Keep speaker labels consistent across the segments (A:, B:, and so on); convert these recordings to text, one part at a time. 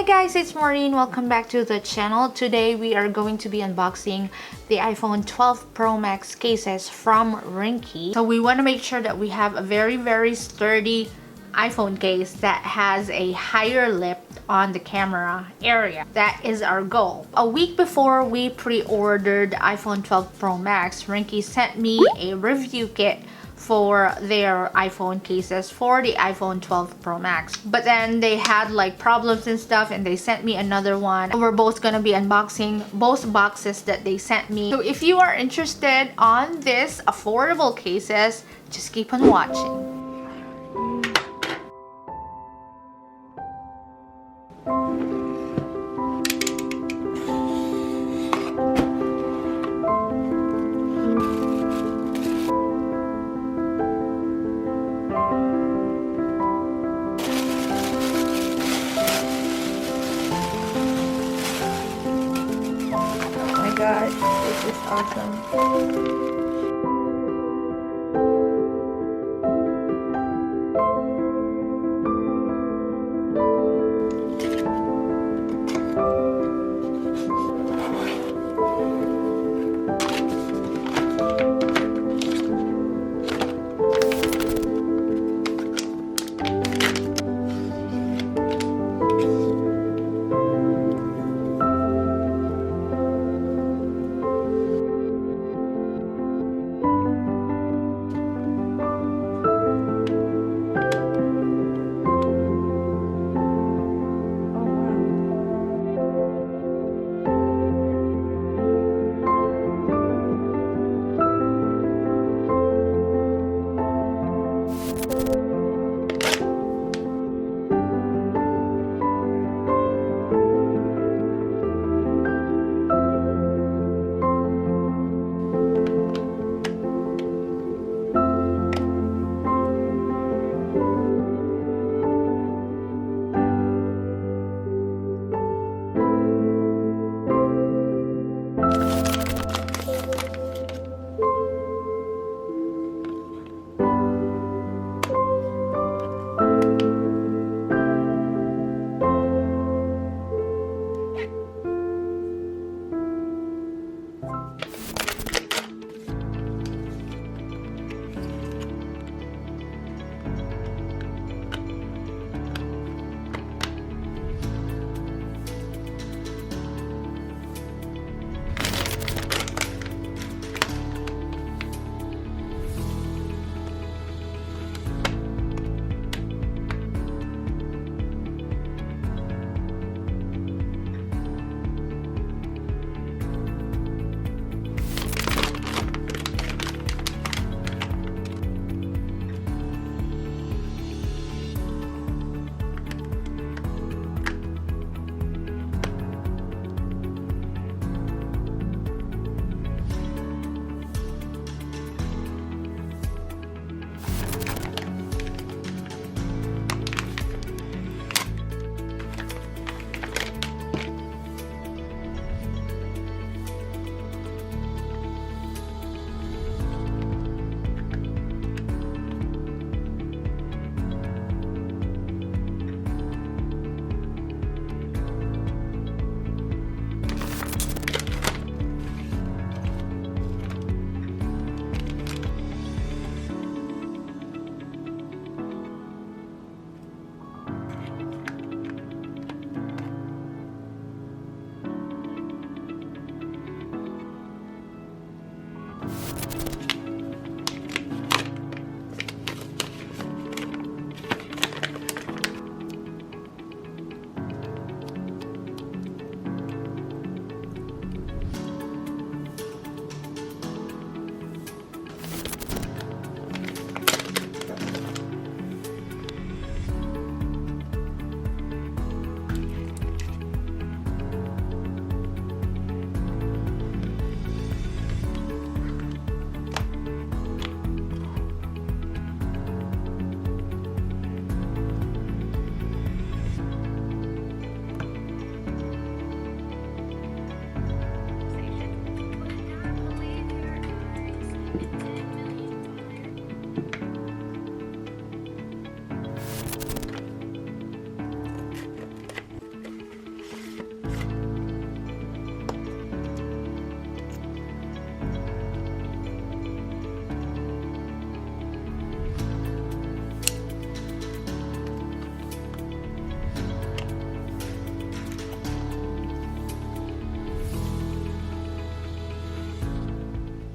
A: Hey guys, it's Maureen. Welcome back to the channel. Today we are going to be unboxing the iPhone 12 Pro Max cases from Ringke. So we want to make sure that we have a very sturdy iPhone case that has a higher lip on the camera area. That is our goal. A week before we pre-ordered iPhone 12 Pro Max, Ringke sent me a review kit for their iPhone cases for the iPhone 12 Pro Max, but then they had like problems and stuff and they sent me another one. We're both gonna be unboxing both boxes that they sent me. So if you are interested on this affordable cases, just keep on watching. God, this is awesome.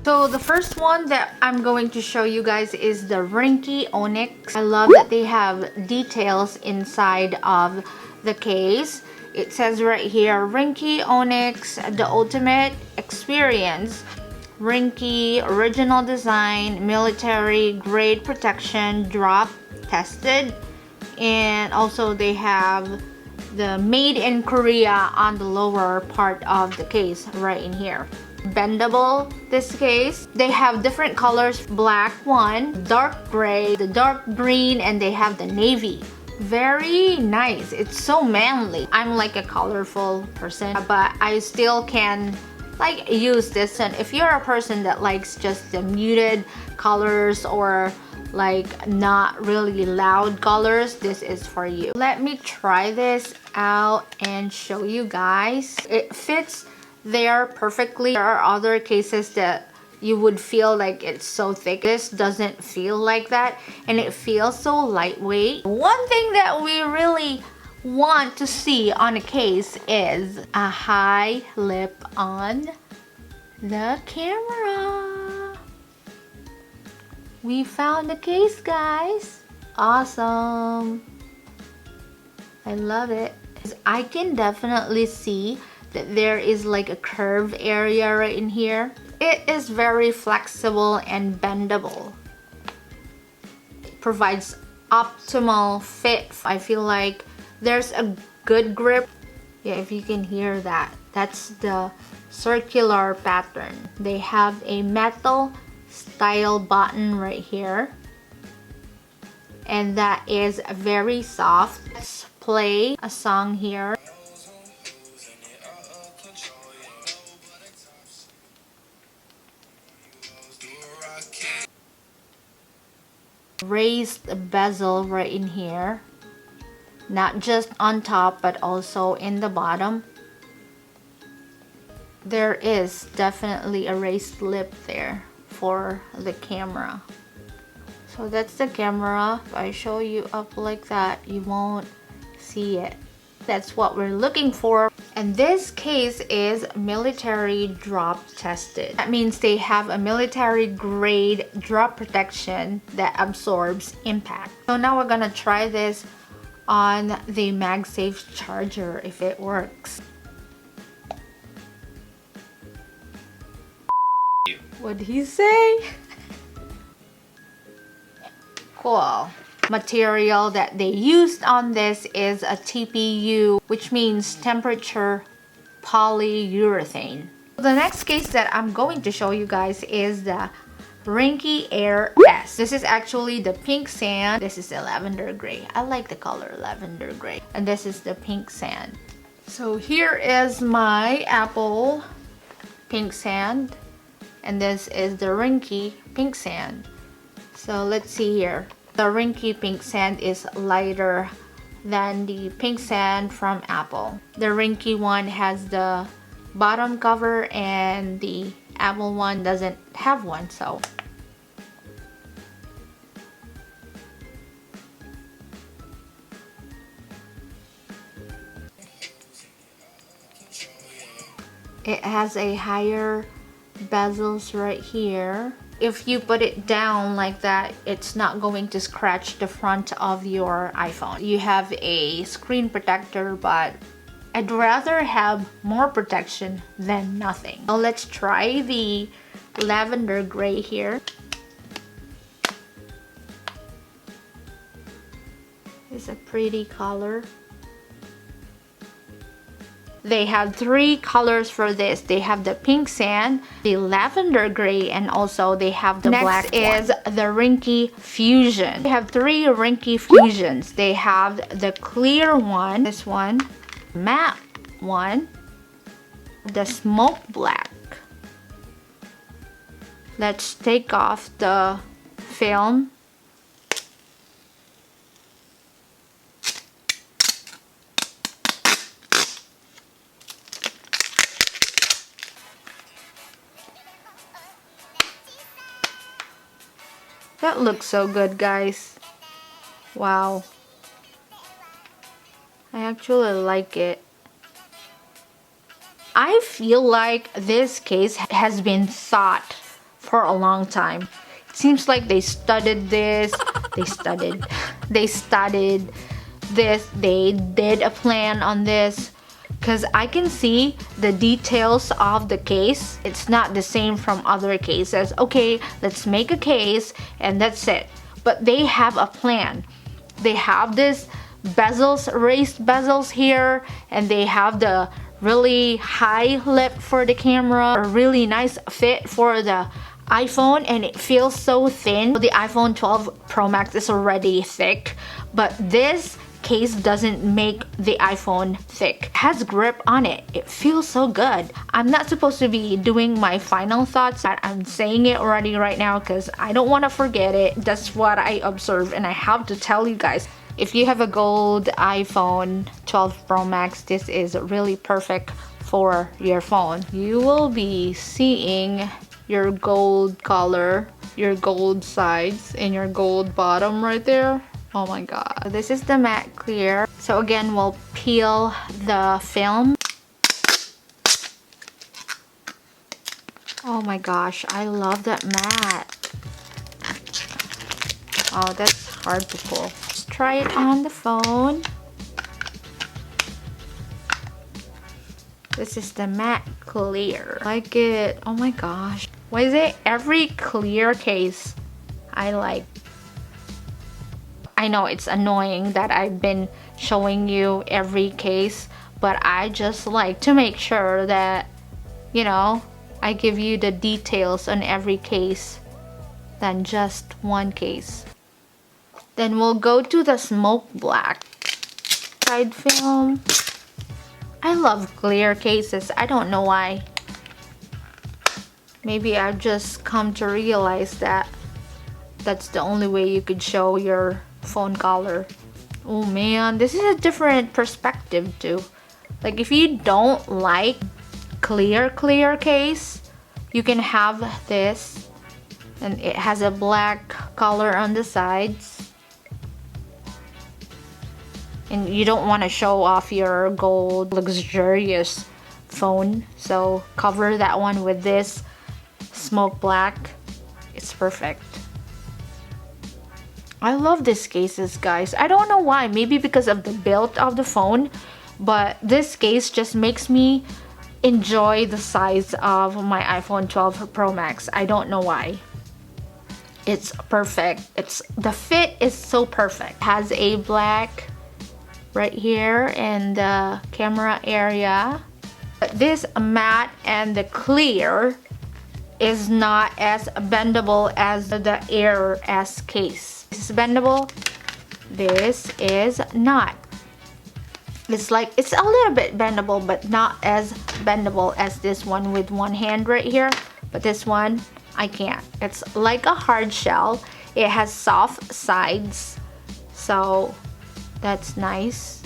A: So the first one that I'm going to show you guys is the Ringke Onyx. I love that they have details inside of the case. It says right here, Ringke Onyx, the ultimate experience. Ringke original design, military grade protection, drop tested. And also they have the made in Korea on the lower part of the case right in here. Bendable, this case. They have different colors, black one, dark gray, the dark green, and they have the navy. Very nice. It's so manly. I'm like a colorful person, but I still can like use this. And if you're a person that likes just the muted colors or like not really loud colors, this is for you. Let me try this out and show you guys. It fits there perfectly. There are other cases that you would feel like it's so thick. This doesn't feel like that, and it feels so lightweight. One thing that we really want to see on a case is a high lip on the camera. We found the case, guys. Awesome. I love it. I can definitely see that there is like a curve area right in here. It is very flexible and bendable. It provides optimal fit. I feel like there's a good grip. Yeah, if you can hear that, that's the circular pattern. They have a metal style button right here, and that is very soft. Let's play a song here. Raised bezel right in here, not just on top but also in the bottom. There is definitely a raised lip there for the camera. So that's the camera. If I show you up like that, you won't see it. That's what we're looking for. And this case is military drop tested. That means they have a military grade drop protection that absorbs impact. So now we're gonna try this on the Magsafe Charger if it works. What'd he say? Cool. Material that they used on this is a TPU, which means temperature polyurethane. The next case that I'm going to show you guys is the Ringke Air S. This is actually the pink sand. This is the lavender gray. I like the color lavender gray. And this is the pink sand. So here is my Apple pink sand. And this is the Ringke pink sand. So let's see here. The Ringke pink sand is lighter than the pink sand from Apple. The Ringke one has the bottom cover and the Apple one doesn't have one, so. It has a higher bezels right here. If you put it down like that, it's not going to scratch the front of your iPhone. You have a screen protector, but I'd rather have more protection than nothing. Now let's try the lavender gray here. It's a pretty color. They have three colors for this. They have the pink sand, the lavender gray, and also they have the black one. Next is the Ringke Fusion. They have three Ringke Fusions. They have the clear one, this one, matte one, the smoke black. Let's take off the film. That looks so good, guys. Wow. I actually like it. I feel like this case has been thought for a long time. It seems like they studied this, they studied this, they did a plan on this, because I can see the details of the case. It's not the same from other cases. Okay, let's make a case and that's it. But they have a plan. They have this bezels, raised bezels here, and they have the really high lip for the camera, a really nice fit for the iPhone, and it feels so thin. The iPhone 12 Pro Max is already thick, but this case doesn't make the iPhone thick. It has grip on it. It feels so good. I'm not supposed to be doing my final thoughts, but I'm saying it already right now because I don't want to forget it. That's what I observed, and I have to tell you guys. If you have a gold iPhone 12 Pro Max, this is really perfect for your phone. You will be seeing your gold color, your gold sides, and your gold bottom right there. Oh my god. This is the matte clear. So again, we'll peel the film. Oh my gosh, I love that matte. Oh, that's hard to pull. Let's try it on the phone. This is the matte clear. I like it. Oh my gosh. Why is it every clear case I like? I know it's annoying that I've been showing you every case, but I just like to make sure that, you know, I give you the details on every case than just one case. Then we'll go to the smoke black side film. I love clear cases. I don't know why. Maybe I've just come to realize that that's the only way you could show your phone color. Oh man, this is a different perspective too. Like if you don't like clear case, you can have this, and it has a black color on the sides. And you don't want to show off your gold luxurious phone, so cover that one with this smoke black. It's perfect. I love these cases, guys. I don't know why. Maybe because of the build of the phone, but this case just makes me enjoy the size of my iPhone 12 Pro Max. I don't know why. It's perfect. The fit is so perfect. It has a black right here in the camera area. But this matte and the clear is not as bendable as the Air S case. This is bendable. This is not. It's like, it's a little bit bendable, but not as bendable as this one with one hand right here. But this one, I can't. It's like a hard shell. It has soft sides, so that's nice.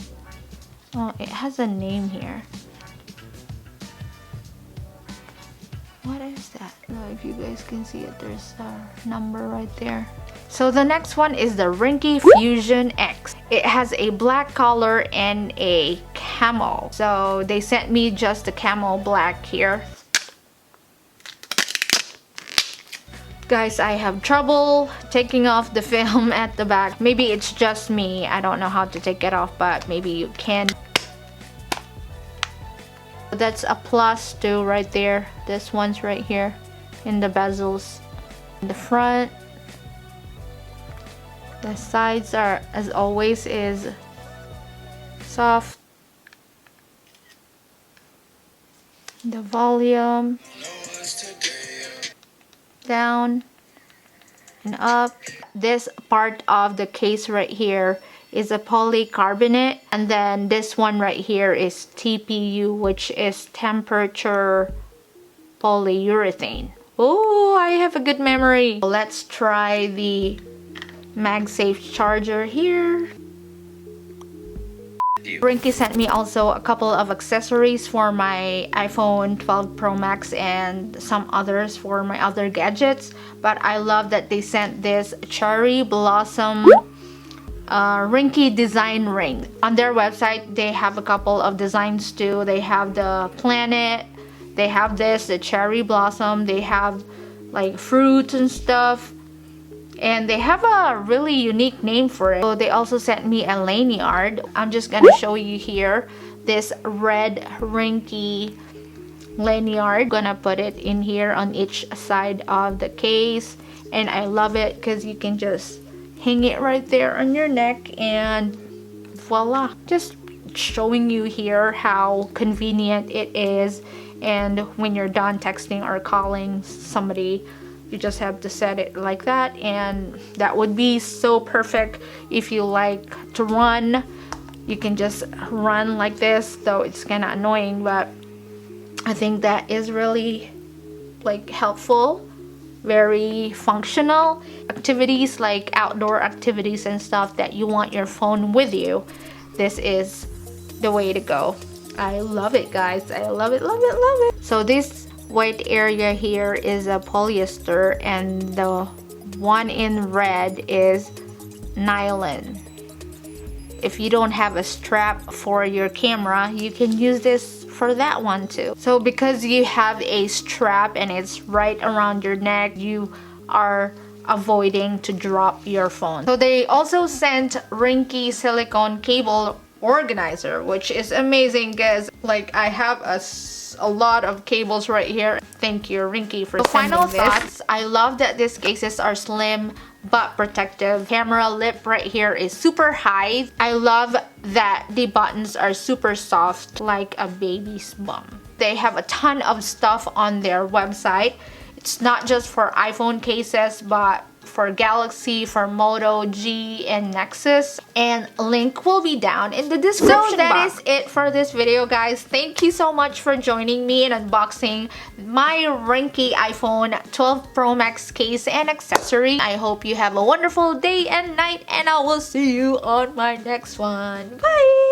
A: Oh, it has a name here. What is that? I don't know if you guys can see it. There's a number right there. So the next one is the Ringke Fusion X. It has a black color and a camo. So they sent me just the camo black here. Guys, I have trouble taking off the film at the back. Maybe it's just me. I don't know how to take it off, but maybe you can. That's a plus too right there. This one's right here in the bezels. In the front. The sides are, as always, is soft. The volume. Down and up. This part of the case right here is a polycarbonate, and then this one right here is TPU, which is temperature polyurethane. Oh, I have a good memory. Let's try the Magsafe Charger here. Ringke sent me also a couple of accessories for my iPhone 12 Pro Max and some others for my other gadgets, but I love that they sent this cherry blossom Ringke design ring. On their website they have a couple of designs too. They have the planet, they have this, the cherry blossom, they have like fruits and stuff. And they have a really unique name for it. So they also sent me a lanyard. I'm just gonna show you here this red Ringke lanyard. I'm gonna put it in here on each side of the case, and I love it because you can just hang it right there on your neck and voila. Just showing you here how convenient it is, and when you're done texting or calling somebody, you just have to set it like that, and that would be so perfect if you like to run. You can just run like this, though it's kind of annoying, but I think that is really like helpful, very functional. Activities like outdoor activities and stuff that you want your phone with you, this is the way to go. I love it, guys. I love it, love it, love it. So this white area here is a polyester, and the one in red is nylon. If you don't have a strap for your camera, you can use this for that one too. So because you have a strap and it's right around your neck, you are avoiding to drop your phone. So they also sent Ringke silicone cable organizer, which is amazing because like I have a lot of cables right here. Thank you, Ringke, for sending this. Final thoughts, I love that these cases are slim but protective. Camera lip right here is super high. I love that the buttons are super soft like a baby's bum. They have a ton of stuff on their website. It's not just for iPhone cases, but for Galaxy, for Moto, G, and Nexus. And link will be down in the description box. So that is it for this video, guys. Thank you so much for joining me in unboxing my Ringke iPhone 12 Pro Max case and accessory. I hope you have a wonderful day and night, and I will see you on my next one. Bye!